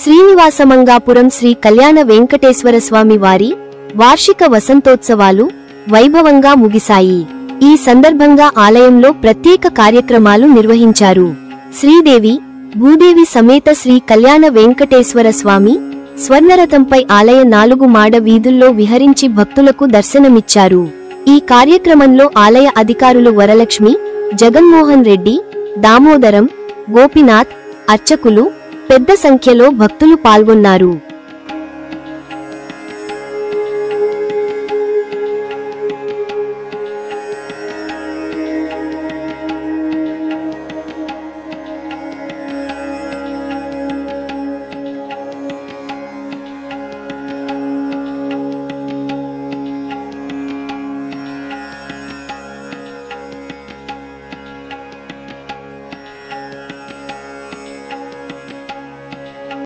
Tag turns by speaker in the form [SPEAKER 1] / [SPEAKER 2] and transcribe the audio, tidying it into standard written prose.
[SPEAKER 1] శ్రీనివాసమంగాపురం శ్రీ కళ్యాణ వెంకటేశ్వర స్వామి వారి వార్షిక వసంతోత్సవాలు వైభవంగా ముగిశాయి. ఈ సందర్భంగా ఆలయంలో ప్రత్యేక కార్యక్రమాలు నిర్వహించారు. శ్రీదేవి, భూదేవి సమేత శ్రీ కళ్యాణ వెంకటేశ్వర స్వామి స్వర్ణరథంపై ఆలయ 4 మాడ వీధుల్లో విహరించి భక్తులకు దర్శనమిచ్చారు. ఈ కార్యక్రమంలో ఆలయ అధికారులు వరలక్ష్మి, జగన్మోహన్ రెడ్డి, దామోదరం, గోపినాథ్, అర్చకులు పెద్ద సంఖ్యలో భక్తులు పాల్గొన్నారు.